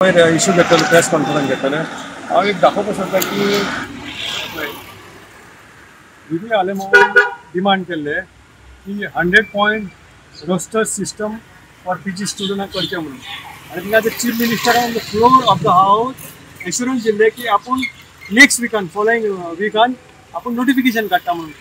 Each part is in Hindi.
इश्यू घेतलेलो प्रेस कॉन्फरन्स घेतलेले हांव एक दाखोवपाक सोदता की विधी आलेमान डिमांड केल्ले की 100 point roster system for PG स्टुडंटांक करचें म्हणून आनी तिंगा चीफ मिनिस्टरान the floor of the house assurance दिल्ले की आपूण नेक्स्ट विकान फॉलोइंग विकान आपूण नोटिफिकेशन काडटा म्हणून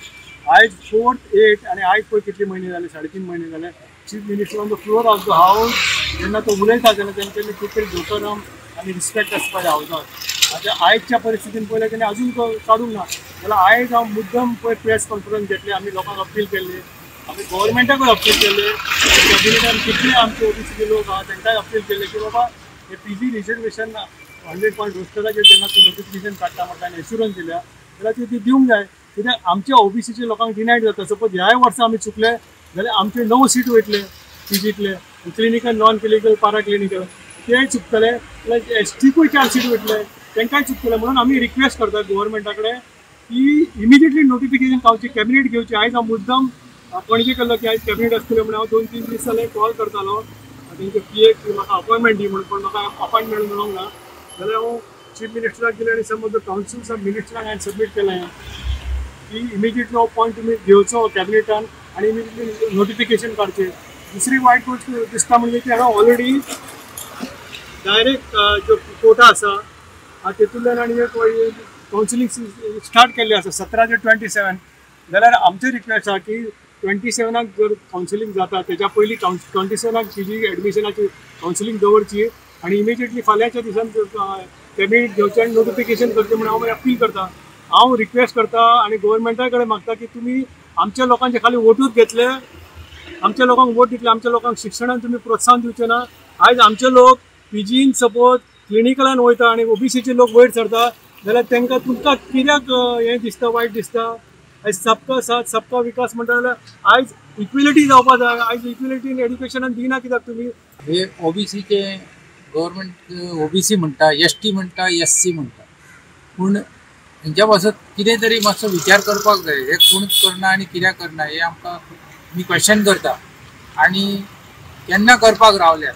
आयज 4th 8th आनी आयज पळय कितले म्हयने जाले 3.5 म्हयने जाले chief minister on the floor of the हावस जेन्ना तो उलयता तेन्ना तेंच्यांनी खूब तरी जोतोरम आनी रिस्पेक्ट आसपा जाय हावसाक आतां आयजच्या परिस्थितीन पळयलें तेणें आजून काडूंक ना जाल्यार आयज हांव मुद्दम पळय प्रेस कॉन्फरन्स घेतली आमी लोकांक अपील केल्ली आमी गव्हर्मेंटाकूय अपील केल्ले कॅबिनेटान कितले आमचे ओबीसीचे लोक आहा तांकांय अपील केल्ले की बाबा हे पीजी रिजर्वेशन 100 पॉयंट रोस्टराचेर जेन्ना तूं नोटिफिकेशन काडटा म्हाका आनी एश्युरन्स दिल्या जाल्यार ती दिवंक जाय कित्याक आमच्या ओबीसीच्या लोकांक डिनायड जाता सपोज ह्याय वर्सा आमी चुकले जाल्यार आमचे 9 सीट वयतले पीजीतले क्लिनिकल नॉन क्लिनिकल पारा क्लिनिकल ते चुकतले जाल्यार एसटीकूय 4 सीट वयतले तांकांय चुकतले म्हणून आमी रिक्वेस्ट करता गव्हर्मेंटा कडेन की इमिजिएटली नोटिफिकेशन पावची कॅबिनेट घेवची आयज हांव मुद्दम पणजे केल्लो की आयज कॅबिनेट आसतले म्हणून हांव 2-3 दीस जाले कॉल करतालो तेंचे पीएक की म्हाका अपॉयंटमेंट दी म्हणून पण म्हाका अपॉयंटमेंट मेळोंक ना जाल्यार हांव चीफ मिनिस्टराक दिलें आनी समज कावन्सिल्स ऑफ मिनिस्टराक हांवें सबमीट केलें की इमिजिएटली हो पॉयंट तुमी घेवचो कॅबिनेटान आनी इमिजिएटली नोटिफिकेशन काडचें दुसरी वायट गोष्ट दिसता म्हणजे की हांगा ऑलरेडी डायरेक्ट जो कोटा आसा तेतूंतल्यान आनी एक कावन्सिलींग स्टार्ट केल्लें आसा 17 ते 27 जाल्यार आमचे रिक्वेस्ट आसा की 27 जर कावन्सिलींग जाता तेच्या पयलीं 27 पीजी एडमिशनाची कावन्सिलींग दवरची आनी इमिजिएटली फाल्यांच्या दिसान कॅबिनेट घेवचें आनी नोटिफिकेशन करचें म्हणून हांव अपील करता हांव रिक्वेस्ट करता आनी गव्हर्मेंटा कडेन मागता की तुमी आमच्या लोकांचे खाली वोटूच घेतले आमच्या लोकांक वोट दितले आमच्या लोकांक शिक्षणान तुम्ही प्रोत्साहन दिवचे ना आयज आमचे लोक पीजीन सपोज क्लिनिकलान वयता आनी ओबीसीचे लोक वयर सरता जाल्यार तांकां तुमकां कित्याक हें दिसता वायट दिसता आयज सबका साथ सबका विकास म्हणटा जाल्यार आयज इक्विलिटी जावपा जाय आयज इक्विलिटी इन एड्युकेशनान दिना कित्याक तुमी हे ओबीसीचे गव्हर्मेंट ओबीसी म्हणटा एसटी म्हणटा एससी म्हणटा पूण हेंच्या पासत कितें तरी मातसो विचार करपाक जाय हे कोण करना आनी कित्याक करना हे आमकां मी क्वेश्चन करता आणि केन्ना करपाक रावल्यात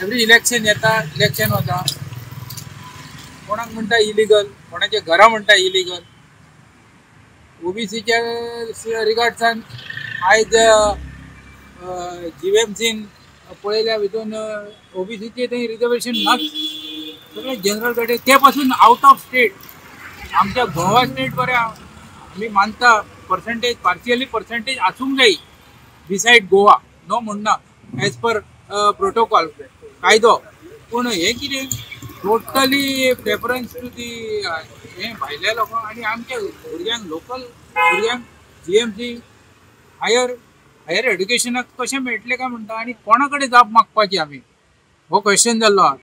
एवरी इलेक्शन येता इलेक्शन वता कोणाक म्हणटा इलिगल कोणाचे घरा म्हणटा इलिगल ओबीसीच्या रिगार्ड्सान आयज जीएमसीन पळयल्या भितून ओबीसीचे थंय रिजर्वेशन ना सगळे जनरल कॅटेगरी ते पासून आउट ऑफ स्टेट आमच्या गोवा स्टेट बरें आमी मानता पर्सेंटेज पार्शियली पर्सेंटेज आसूंक जाय बिसायड गोवा नो म्हणना एज पर प्रोटोकॉल कायदो पूण हें कितें टोटली प्रेफरन्स टू दी हें भायल्या लोकांक आनी आमच्या भुरग्यांक लोकल भुरग्यांक जीएमसी हायर एड्युकेशनाक कशें मेळटलें काय म्हणटा आनी कोणा कडेन जाप मागपाची आमी हो क्वेश्चन जाल्लो आहा